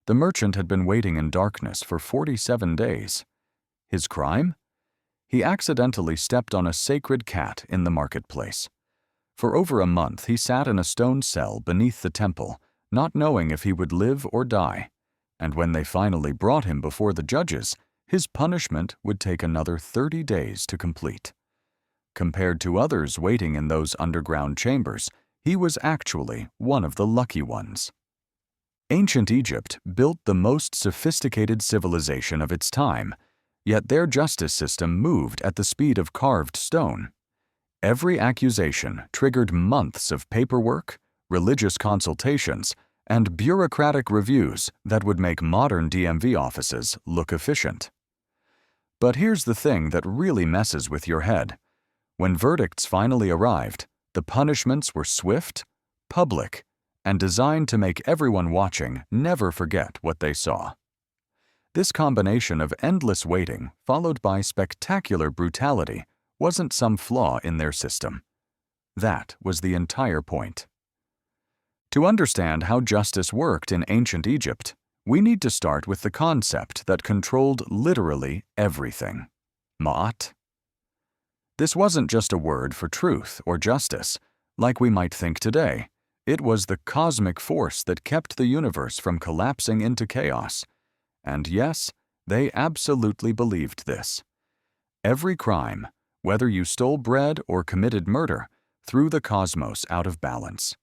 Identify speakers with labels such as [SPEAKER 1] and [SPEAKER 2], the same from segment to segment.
[SPEAKER 1] The merchant had been waiting in darkness for 47 days. His crime? He accidentally stepped on a sacred cat in the marketplace. For over a month, he sat in a stone cell beneath the temple, not knowing if he would live or die. And when they finally brought him before the judges, his punishment would take another 30 days to complete. Compared to others waiting in those underground chambers, he was actually one of the lucky ones. Ancient Egypt built the most sophisticated civilization of its time, yet their justice system moved at the speed of carved stone. Every accusation triggered months of paperwork, religious consultations, and bureaucratic reviews that would make modern DMV offices look efficient. But here's the thing that really messes with your head. When verdicts finally arrived, the punishments were swift, public, and designed to make everyone watching never forget what they saw. This combination of endless waiting, followed by spectacular brutality, wasn't some flaw in their system. That was the entire point. To understand how justice worked in ancient Egypt, we need to start with the concept that controlled literally everything: ma'at. This wasn't just a word for truth or justice, like we might think today. It was the cosmic force that kept the universe from collapsing into chaos. And yes, they absolutely believed this. Every crime, whether you stole bread or committed murder, threw the cosmos out of balance.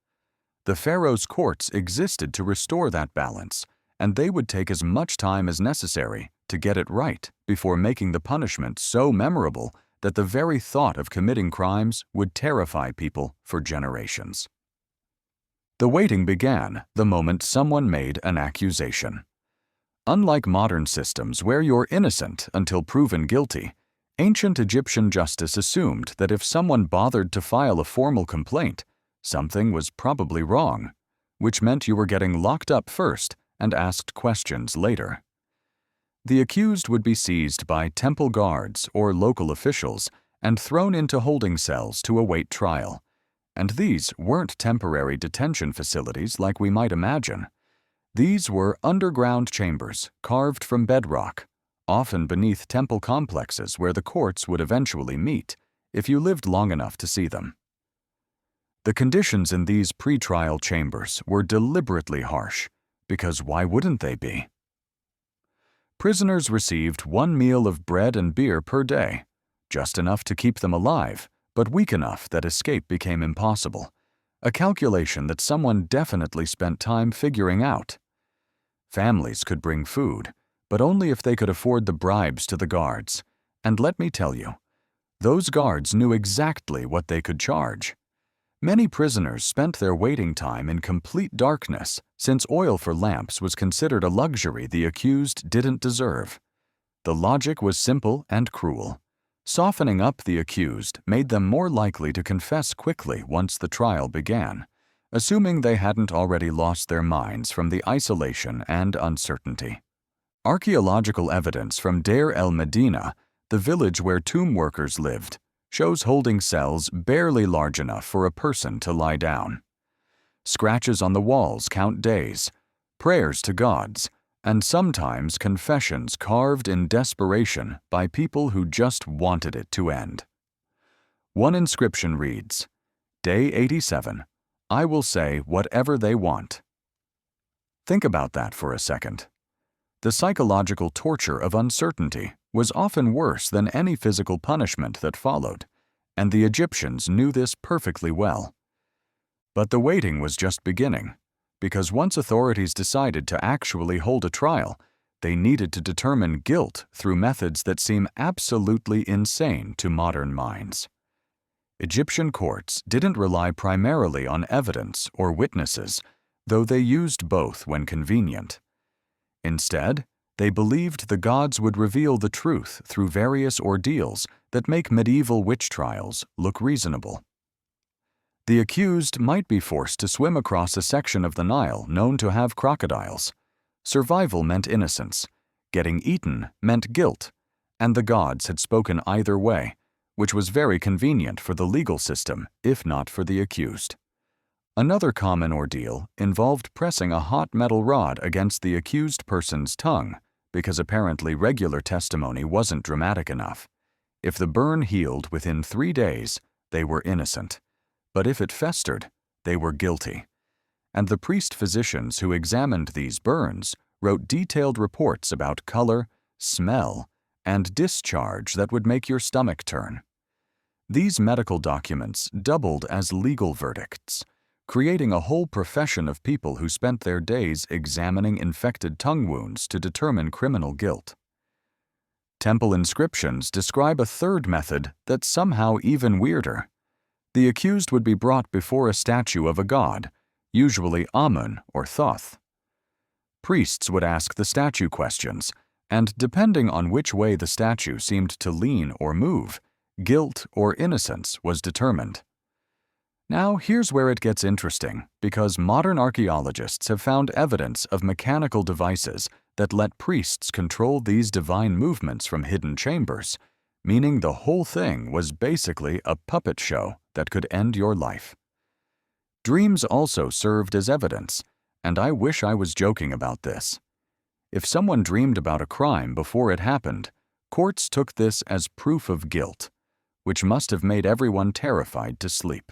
[SPEAKER 1] The pharaohs' courts existed to restore that balance, and they would take as much time as necessary to get it right before making the punishment so memorable that the very thought of committing crimes would terrify people for generations. The waiting began the moment someone made an accusation. Unlike modern systems where you're innocent until proven guilty, ancient Egyptian justice assumed that if someone bothered to file a formal complaint, something was probably wrong, which meant you were getting locked up first and asked questions later. The accused would be seized by temple guards or local officials and thrown into holding cells to await trial. And these weren't temporary detention facilities like we might imagine. These were underground chambers carved from bedrock, often beneath temple complexes where the courts would eventually meet, if you lived long enough to see them. The conditions in these pre-trial chambers were deliberately harsh, because why wouldn't they be? Prisoners received one meal of bread and beer per day, just enough to keep them alive, but weak enough that escape became impossible, a calculation that someone definitely spent time figuring out. Families could bring food, but only if they could afford the bribes to the guards. And let me tell you, those guards knew exactly what they could charge. Many prisoners spent their waiting time in complete darkness, since oil for lamps was considered a luxury the accused didn't deserve. The logic was simple and cruel. Softening up the accused made them more likely to confess quickly once the trial began, assuming they hadn't already lost their minds from the isolation and uncertainty. Archaeological evidence from Deir el-Medina, the village where tomb workers lived, shows holding cells barely large enough for a person to lie down. Scratches on the walls count days, prayers to gods, and sometimes confessions carved in desperation by people who just wanted it to end. One inscription reads, "Day 87, I will say whatever they want." Think about that for a second. The psychological torture of uncertainty was often worse than any physical punishment that followed, and the Egyptians knew this perfectly well. But the waiting was just beginning, because once authorities decided to actually hold a trial, they needed to determine guilt through methods that seem absolutely insane to modern minds. Egyptian courts didn't rely primarily on evidence or witnesses, though they used both when convenient. Instead, they believed the gods would reveal the truth through various ordeals that make medieval witch trials look reasonable. The accused might be forced to swim across a section of the Nile known to have crocodiles. Survival meant innocence, getting eaten meant guilt, and the gods had spoken either way, which was very convenient for the legal system, if not for the accused. Another common ordeal involved pressing a hot metal rod against the accused person's tongue because apparently regular testimony wasn't dramatic enough. If the burn healed within 3 days, they were innocent. But if it festered, they were guilty. And the priest-physicians who examined these burns wrote detailed reports about color, smell, and discharge that would make your stomach turn. These medical documents doubled as legal verdicts, creating a whole profession of people who spent their days examining infected tongue wounds to determine criminal guilt. Temple inscriptions describe a third method that's somehow even weirder. The accused would be brought before a statue of a god, usually Amun or Thoth. Priests would ask the statue questions, and depending on which way the statue seemed to lean or move, guilt or innocence was determined. Now, here's where it gets interesting, because modern archaeologists have found evidence of mechanical devices that let priests control these divine movements from hidden chambers, meaning the whole thing was basically a puppet show that could end your life. Dreams also served as evidence, and I wish I was joking about this. If someone dreamed about a crime before it happened, courts took this as proof of guilt, which must have made everyone terrified to sleep.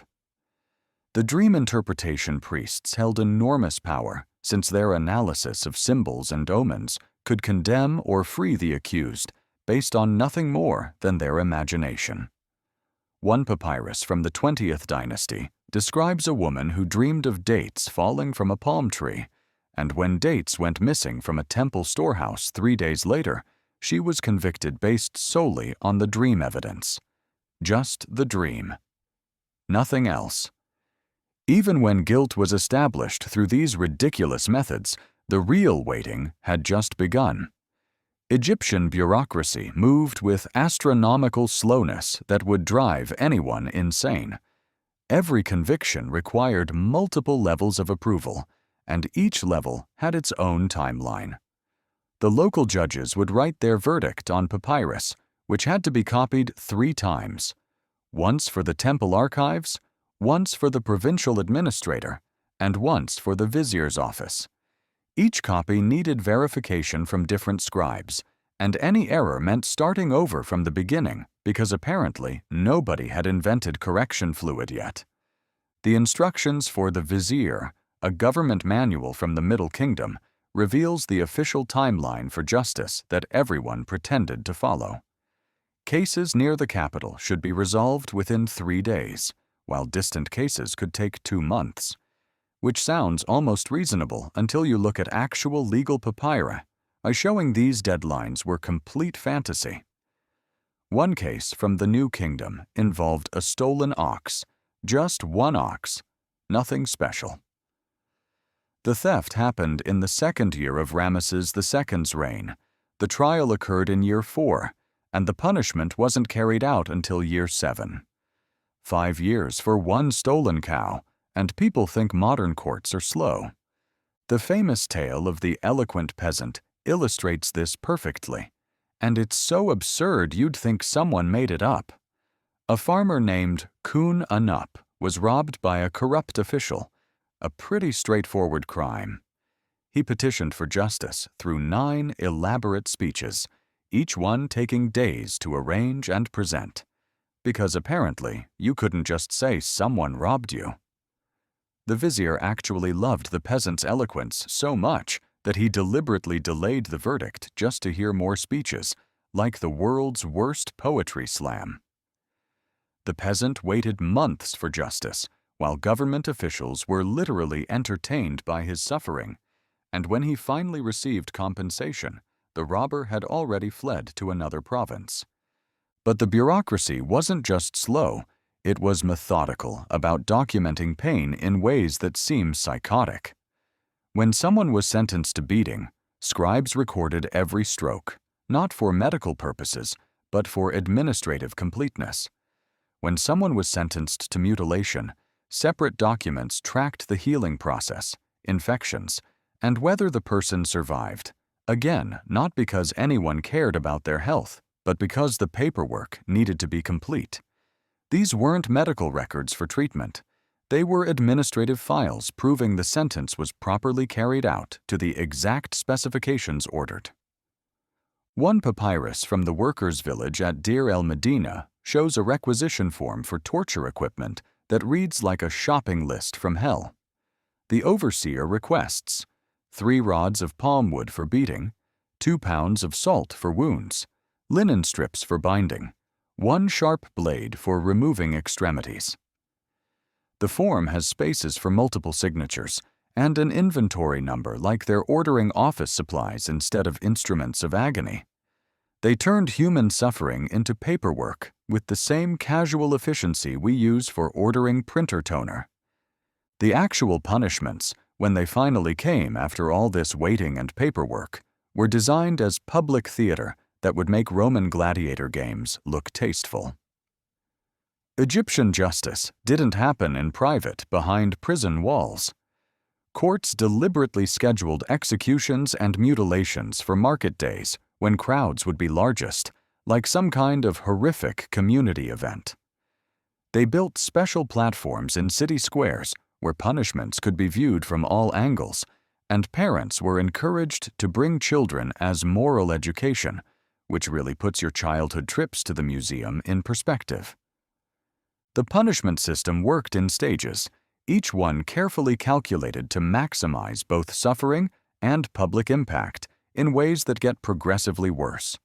[SPEAKER 1] The dream interpretation priests held enormous power, since their analysis of symbols and omens could condemn or free the accused based on nothing more than their imagination. One papyrus from the 20th dynasty describes a woman who dreamed of dates falling from a palm tree, and when dates went missing from a temple storehouse 3 days later, she was convicted based solely on the dream evidence. Just the dream. Nothing else. Even when guilt was established through these ridiculous methods, the real waiting had just begun. Egyptian bureaucracy moved with astronomical slowness that would drive anyone insane. Every conviction required multiple levels of approval, and each level had its own timeline. The local judges would write their verdict on papyrus, which had to be copied 3 times, once for the temple archives, once for the provincial administrator, and once for the vizier's office. Each copy needed verification from different scribes, and any error meant starting over from the beginning because apparently nobody had invented correction fluid yet. The instructions for the vizier, a government manual from the Middle Kingdom, reveals the official timeline for justice that everyone pretended to follow. Cases near the capital should be resolved within 3 days, while distant cases could take 2 months, which sounds almost reasonable until you look at actual legal papyri, showing these deadlines were complete fantasy. One case from the New Kingdom involved a stolen ox, just 1 ox, nothing special. The theft happened in the 2nd year of Ramesses II's reign. The trial occurred in year 4, and the punishment wasn't carried out until year 7. 5 years for 1 stolen cow, and people think modern courts are slow. The famous tale of the eloquent peasant illustrates this perfectly, and it's so absurd you'd think someone made it up. A farmer named Kun Anup was robbed by a corrupt official, a pretty straightforward crime. He petitioned for justice through 9 elaborate speeches, each one taking days to arrange and present, because apparently you couldn't just say someone robbed you. The vizier actually loved the peasant's eloquence so much that he deliberately delayed the verdict just to hear more speeches, like the world's worst poetry slam. The peasant waited months for justice, while government officials were literally entertained by his suffering, and when he finally received compensation, the robber had already fled to another province. But the bureaucracy wasn't just slow, it was methodical about documenting pain in ways that seem psychotic. When someone was sentenced to beating, scribes recorded every stroke, not for medical purposes, but for administrative completeness. When someone was sentenced to mutilation, separate documents tracked the healing process, infections, and whether the person survived. Again, not because anyone cared about their health, but because the paperwork needed to be complete. These weren't medical records for treatment. They were administrative files proving the sentence was properly carried out to the exact specifications ordered. One papyrus from the workers' village at Deir el-Medina shows a requisition form for torture equipment that reads like a shopping list from hell. The overseer requests 3 rods of palm wood for beating, 2 pounds of salt for wounds, linen strips for binding, 1 sharp blade for removing extremities. The form has spaces for multiple signatures and an inventory number like they're ordering office supplies instead of instruments of agony. They turned human suffering into paperwork with the same casual efficiency we use for ordering printer toner. The actual punishments, when they finally came after all this waiting and paperwork, were designed as public theater that would make Roman gladiator games look tasteful. Egyptian justice didn't happen in private behind prison walls. Courts deliberately scheduled executions and mutilations for market days when crowds would be largest, like some kind of horrific community event. They built special platforms in city squares where punishments could be viewed from all angles, and parents were encouraged to bring children as moral education, which really puts your childhood trips to the museum in perspective. The punishment system worked in stages, each one carefully calculated to maximize both suffering and public impact in ways that get progressively worse.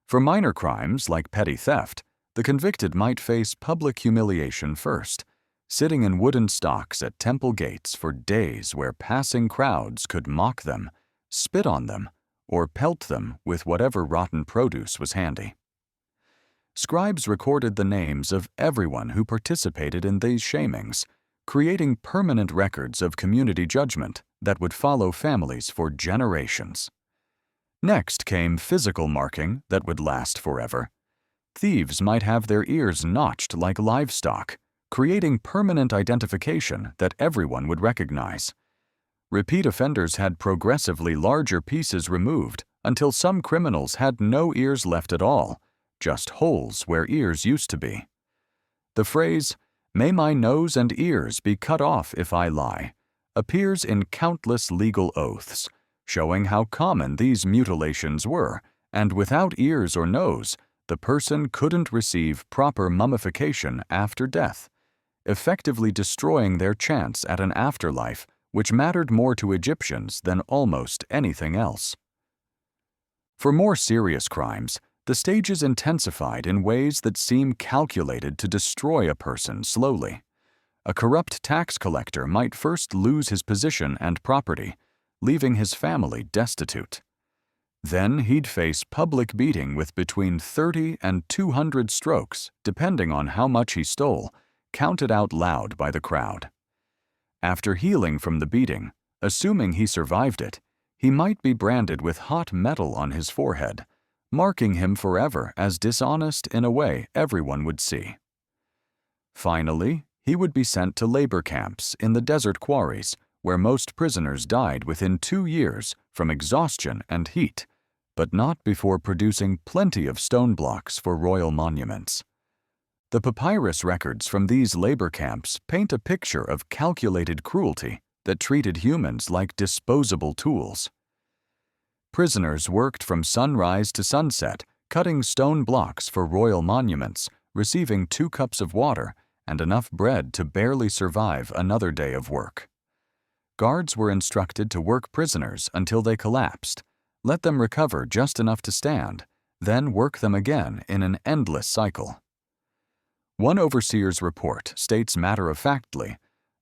[SPEAKER 1] For minor crimes like petty theft, the convicted might face public humiliation first, sitting in wooden stocks at temple gates for days where passing crowds could mock them, spit on them, or pelt them with whatever rotten produce was handy. Scribes recorded the names of everyone who participated in these shamings, creating permanent records of community judgment that would follow families for generations. Next came physical marking that would last forever. Thieves might have their ears notched like livestock, creating permanent identification that everyone would recognize. Repeat offenders had progressively larger pieces removed until some criminals had no ears left at all, just holes where ears used to be. The phrase, "May my nose and ears be cut off if I lie," appears in countless legal oaths, showing how common these mutilations were, and without ears or nose, the person couldn't receive proper mummification after death, effectively destroying their chance at an afterlife which mattered more to Egyptians than almost anything else. For more serious crimes, the stages intensified in ways that seem calculated to destroy a person slowly. A corrupt tax collector might first lose his position and property, leaving his family destitute. Then he'd face public beating with between 30 and 200 strokes, depending on how much he stole, counted out loud by the crowd. After healing from the beating, assuming he survived it, he might be branded with hot metal on his forehead, marking him forever as dishonest in a way everyone would see. Finally, he would be sent to labor camps in the desert quarries, where most prisoners died within 2 years from exhaustion and heat, but not before producing plenty of stone blocks for royal monuments. The papyrus records from these labor camps paint a picture of calculated cruelty that treated humans like disposable tools. Prisoners worked from sunrise to sunset, cutting stone blocks for royal monuments, receiving 2 cups of water and enough bread to barely survive another day of work. Guards were instructed to work prisoners until they collapsed, let them recover just enough to stand, then work them again in an endless cycle. One overseer's report states matter-of-factly,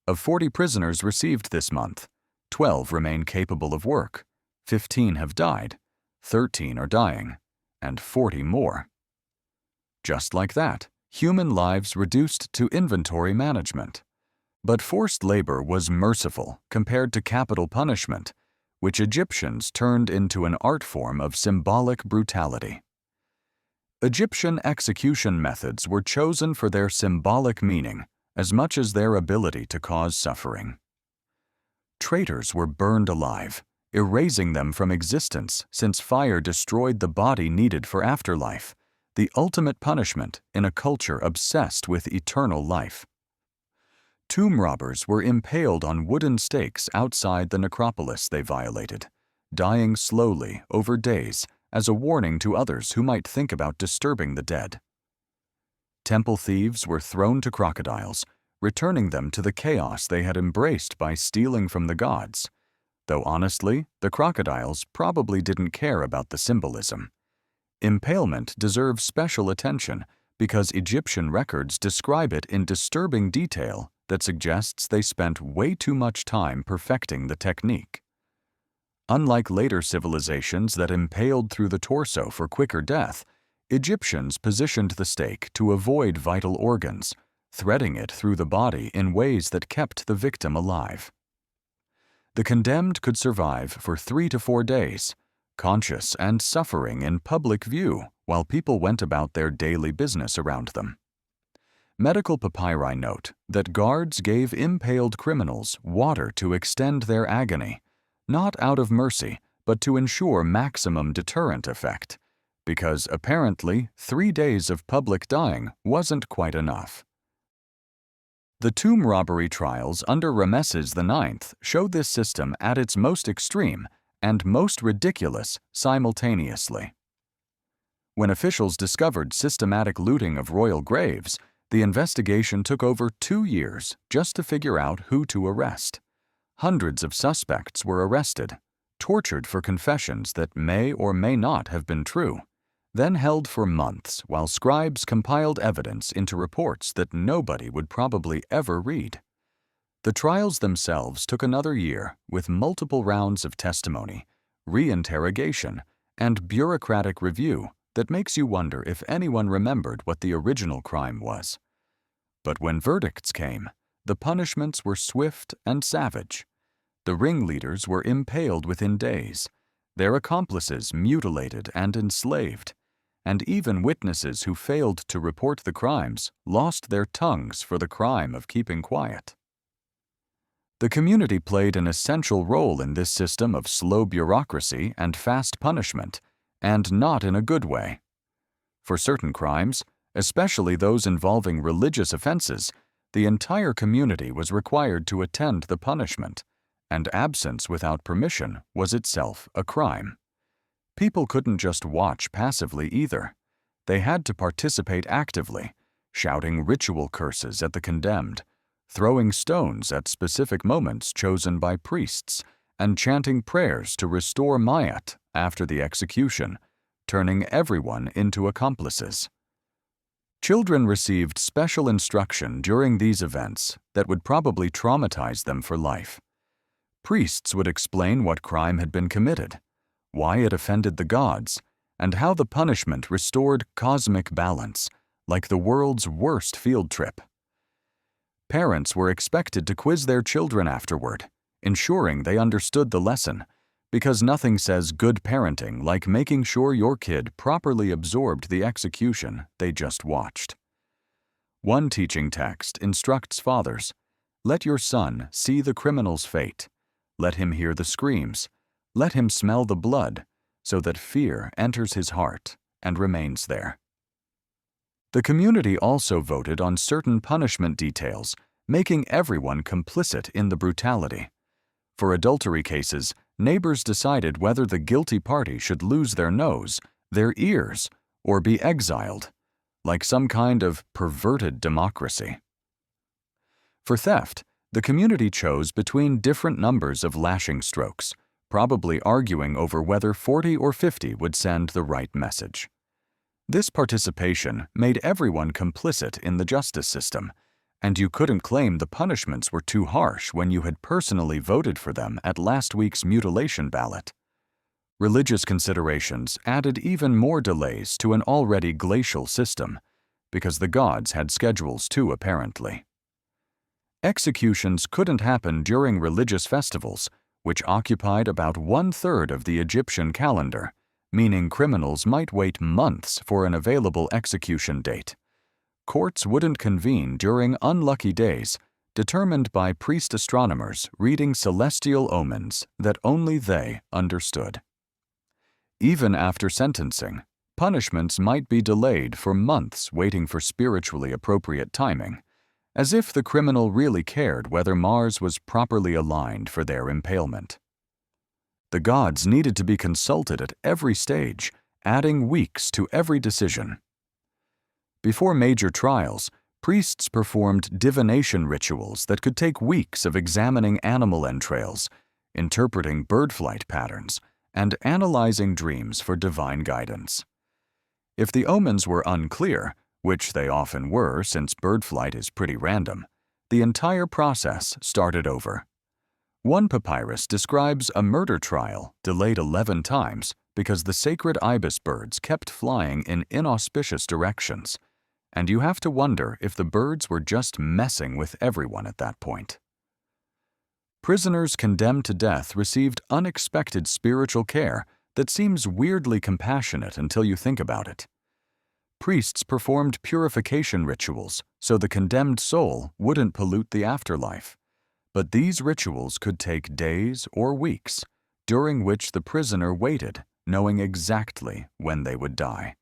[SPEAKER 1] of 40 prisoners received this month, 12 remain capable of work, 15 have died, 13 are dying, and 40 more. Just like that, human lives reduced to inventory management. But forced labor was merciful compared to capital punishment, which Egyptians turned into an art form of symbolic brutality. Egyptian execution methods were chosen for their symbolic meaning as much as their ability to cause suffering. Traitors were burned alive, erasing them from existence since fire destroyed the body needed for afterlife, the ultimate punishment in a culture obsessed with eternal life. Tomb robbers were impaled on wooden stakes outside the necropolis they violated, dying slowly over days as a warning to others who might think about disturbing the dead. Temple thieves were thrown to crocodiles, returning them to the chaos they had embraced by stealing from the gods, though honestly, the crocodiles probably didn't care about the symbolism. Impalement deserves special attention because Egyptian records describe it in disturbing detail that suggests they spent way too much time perfecting the technique. Unlike later civilizations that impaled through the torso for quicker death, Egyptians positioned the stake to avoid vital organs, threading it through the body in ways that kept the victim alive. The condemned could survive for 3 to 4 days, conscious and suffering in public view while people went about their daily business around them. Medical papyri note that guards gave impaled criminals water to extend their agony, not out of mercy, but to ensure maximum deterrent effect, because apparently 3 days of public dying wasn't quite enough. The tomb robbery trials under Ramesses IX showed this system at its most extreme and most ridiculous simultaneously. When officials discovered systematic looting of royal graves, the investigation took over 2 years just to figure out who to arrest. Hundreds of suspects were arrested, tortured for confessions that may or may not have been true, then held for months while scribes compiled evidence into reports that nobody would probably ever read. The trials themselves took another year with multiple rounds of testimony, re-interrogation, and bureaucratic review that makes you wonder if anyone remembered what the original crime was. But when verdicts came, the punishments were swift and savage. The ringleaders were impaled within days, their accomplices mutilated and enslaved, and even witnesses who failed to report the crimes lost their tongues for the crime of keeping quiet. The community played an essential role in this system of slow bureaucracy and fast punishment, and not in a good way. For certain crimes, especially those involving religious offenses, the entire community was required to attend the punishment, and absence without permission was itself a crime. People couldn't just watch passively either. They had to participate actively, shouting ritual curses at the condemned, throwing stones at specific moments chosen by priests, and chanting prayers to restore Mayat after the execution, turning everyone into accomplices. Children received special instruction during these events that would probably traumatize them for life. Priests would explain what crime had been committed, why it offended the gods, and how the punishment restored cosmic balance, like the world's worst field trip. Parents were expected to quiz their children afterward, ensuring they understood the lesson, because nothing says good parenting like making sure your kid properly absorbed the execution they just watched. One teaching text instructs fathers, "Let your son see the criminal's fate. Let him hear the screams. Let him smell the blood, so that fear enters his heart and remains there." The community also voted on certain punishment details, making everyone complicit in the brutality. For adultery cases, neighbors decided whether the guilty party should lose their nose, their ears, or be exiled, like some kind of perverted democracy. For theft, the community chose between different numbers of lashing strokes, probably arguing over whether 40 or 50 would send the right message. This participation made everyone complicit in the justice system, and you couldn't claim the punishments were too harsh when you had personally voted for them at last week's mutilation ballot. Religious considerations added even more delays to an already glacial system, because the gods had schedules too, apparently. Executions couldn't happen during religious festivals, which occupied about 1/3 of the Egyptian calendar, meaning criminals might wait months for an available execution date. Courts wouldn't convene during unlucky days, determined by priest astronomers reading celestial omens that only they understood. Even after sentencing, punishments might be delayed for months waiting for spiritually appropriate timing, as if the criminal really cared whether Mars was properly aligned for their impalement. The gods needed to be consulted at every stage, adding weeks to every decision. Before major trials, priests performed divination rituals that could take weeks of examining animal entrails, interpreting bird flight patterns, and analyzing dreams for divine guidance. If the omens were unclear, which they often were since bird flight is pretty random, the entire process started over. One papyrus describes a murder trial delayed 11 times because the sacred ibis birds kept flying in inauspicious directions, and you have to wonder if the birds were just messing with everyone at that point. Prisoners condemned to death received unexpected spiritual care that seems weirdly compassionate until you think about it. Priests performed purification rituals so the condemned soul wouldn't pollute the afterlife. But these rituals could take days or weeks, during which the prisoner waited, knowing exactly when they would die.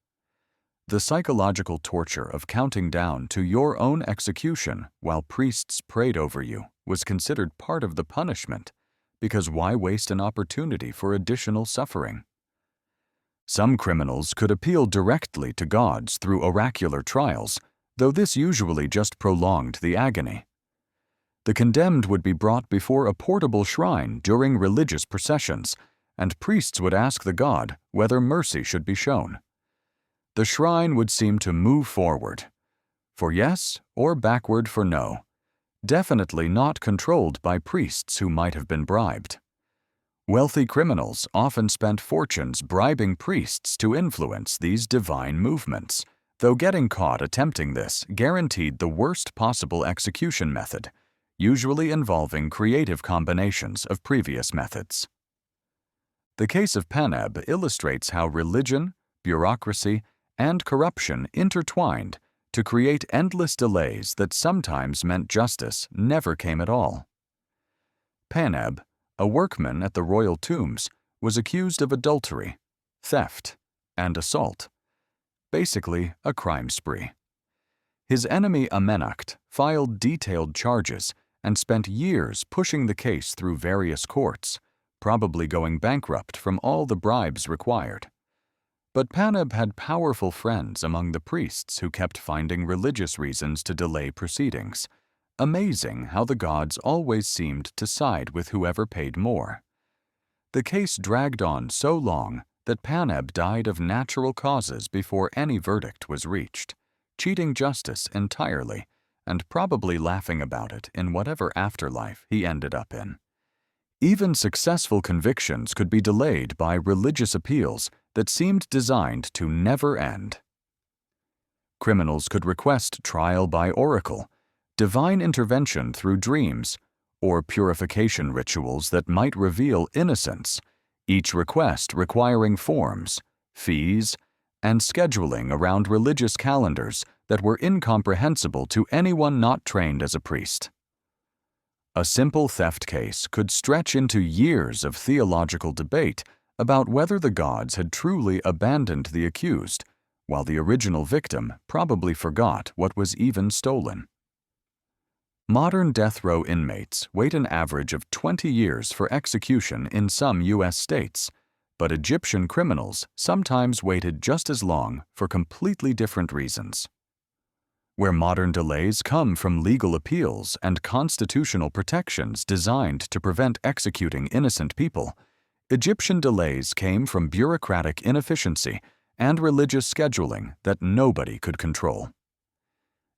[SPEAKER 1] The psychological torture of counting down to your own execution while priests prayed over you was considered part of the punishment, because why waste an opportunity for additional suffering? Some criminals could appeal directly to gods through oracular trials, though this usually just prolonged the agony. The condemned would be brought before a portable shrine during religious processions, and priests would ask the god whether mercy should be shown. The shrine would seem to move forward, for yes or backward for no, definitely not controlled by priests who might have been bribed. Wealthy criminals often spent fortunes bribing priests to influence these divine movements, though getting caught attempting this guaranteed the worst possible execution method, usually involving creative combinations of previous methods. The case of Paneb illustrates how religion, bureaucracy, and corruption intertwined to create endless delays that sometimes meant justice never came at all. Paneb, a workman at the royal tombs, was accused of adultery, theft, and assault, basically a crime spree. His enemy Amenacht filed detailed charges and spent years pushing the case through various courts, probably going bankrupt from all the bribes required. But Paneb had powerful friends among the priests who kept finding religious reasons to delay proceedings. Amazing how the gods always seemed to side with whoever paid more. The case dragged on so long that Paneb died of natural causes before any verdict was reached, cheating justice entirely and probably laughing about it in whatever afterlife he ended up in. Even successful convictions could be delayed by religious appeals that seemed designed to never end. Criminals could request trial by oracle, divine intervention through dreams, or purification rituals that might reveal innocence, each request requiring forms, fees, and scheduling around religious calendars that were incomprehensible to anyone not trained as a priest. A simple theft case could stretch into years of theological debate about whether the gods had truly abandoned the accused, while the original victim probably forgot what was even stolen. Modern death row inmates wait an average of 20 years for execution in some U.S. states, but Egyptian criminals sometimes waited just as long for completely different reasons. Where modern delays come from legal appeals and constitutional protections designed to prevent executing innocent people, Egyptian delays came from bureaucratic inefficiency and religious scheduling that nobody could control.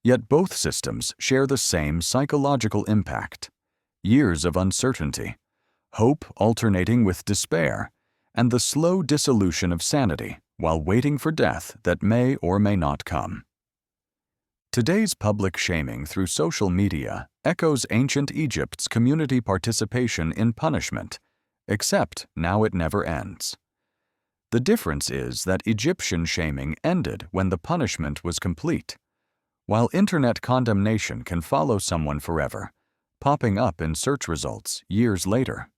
[SPEAKER 1] Yet both systems share the same psychological impact: years of uncertainty, hope alternating with despair, and the slow dissolution of sanity while waiting for death that may or may not come. Today's public shaming through social media echoes ancient Egypt's community participation in punishment, except now it never ends. The difference is that Egyptian shaming ended when the punishment was complete, while internet condemnation can follow someone forever, popping up in search results years later.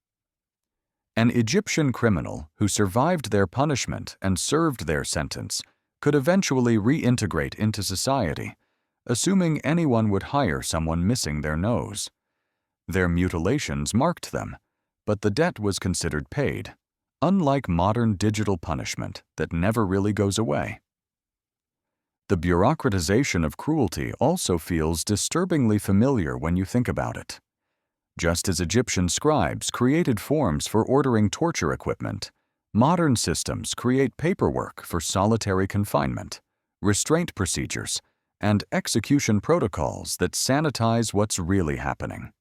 [SPEAKER 1] An Egyptian criminal who survived their punishment and served their sentence could eventually reintegrate into society, assuming anyone would hire someone missing their nose. Their mutilations marked them, but the debt was considered paid, unlike modern digital punishment that never really goes away. The bureaucratization of cruelty also feels disturbingly familiar when you think about it. Just as Egyptian scribes created forms for ordering torture equipment, modern systems create paperwork for solitary confinement, restraint procedures, and execution protocols that sanitize what's really happening.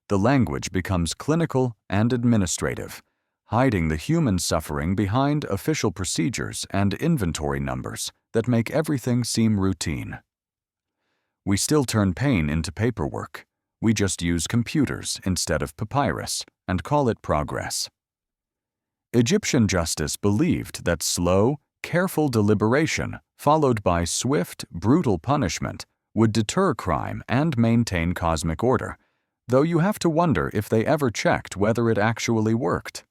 [SPEAKER 1] The language becomes clinical and administrative, hiding the human suffering behind official procedures and inventory numbers that make everything seem routine. We still turn pain into paperwork. We just use computers instead of papyrus and call it progress. Egyptian justice believed that slow, careful deliberation followed by swift, brutal punishment would deter crime and maintain cosmic order, though you have to wonder if they ever checked whether it actually worked.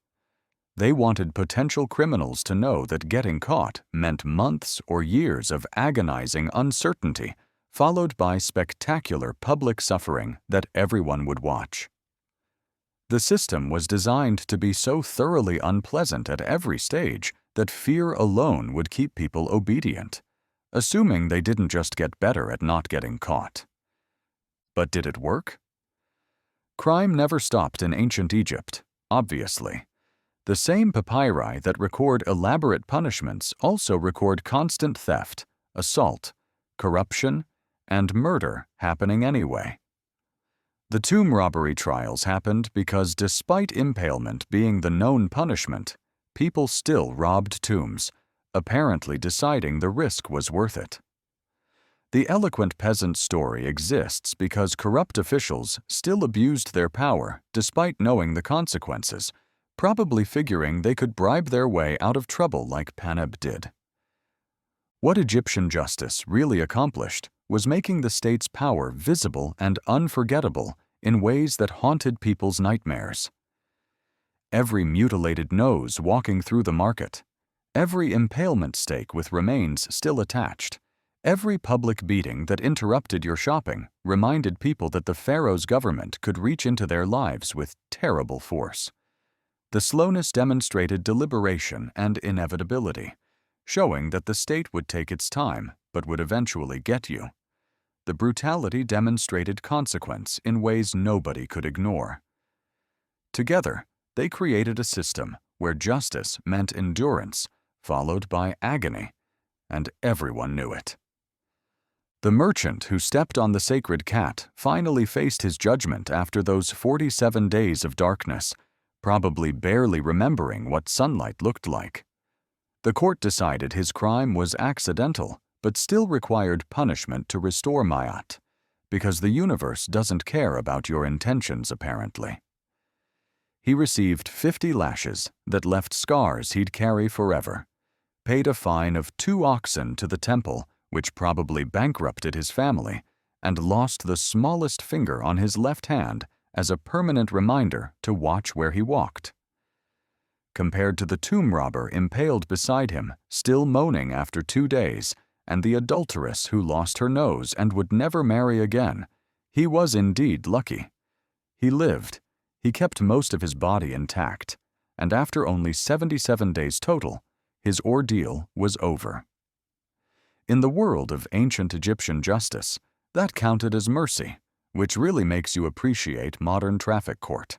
[SPEAKER 1] They wanted potential criminals to know that getting caught meant months or years of agonizing uncertainty, followed by spectacular public suffering that everyone would watch. The system was designed to be so thoroughly unpleasant at every stage that fear alone would keep people obedient, assuming they didn't just get better at not getting caught. But did it work? Crime never stopped in ancient Egypt, obviously. The same papyri that record elaborate punishments also record constant theft, assault, corruption, and murder happening anyway. The tomb robbery trials happened because despite impalement being the known punishment, people still robbed tombs, apparently deciding the risk was worth it. The eloquent peasant story exists because corrupt officials still abused their power despite knowing the consequences, probably figuring they could bribe their way out of trouble like Paneb did. What Egyptian justice really accomplished was making the state's power visible and unforgettable in ways that haunted people's nightmares. Every mutilated nose walking through the market, every impalement stake with remains still attached, every public beating that interrupted your shopping reminded people that the pharaoh's government could reach into their lives with terrible force. The slowness demonstrated deliberation and inevitability, showing that the state would take its time but would eventually get you. The brutality demonstrated consequence in ways nobody could ignore. Together, they created a system where justice meant endurance, followed by agony, and everyone knew it. The merchant who stepped on the sacred cat finally faced his judgment after those 47 days of darkness, probably barely remembering what sunlight looked like. The court decided his crime was accidental, but still required punishment to restore Mayat, because the universe doesn't care about your intentions, apparently. He received 50 lashes that left scars he'd carry forever, paid a fine of 2 oxen to the temple, which probably bankrupted his family, and lost the smallest finger on his left hand as a permanent reminder to watch where he walked. Compared to the tomb robber impaled beside him, still moaning after 2 days, and the adulteress who lost her nose and would never marry again, he was indeed lucky. He lived, he kept most of his body intact, and after only 77 days total, his ordeal was over. In the world of ancient Egyptian justice, that counted as mercy, which really makes you appreciate modern traffic court.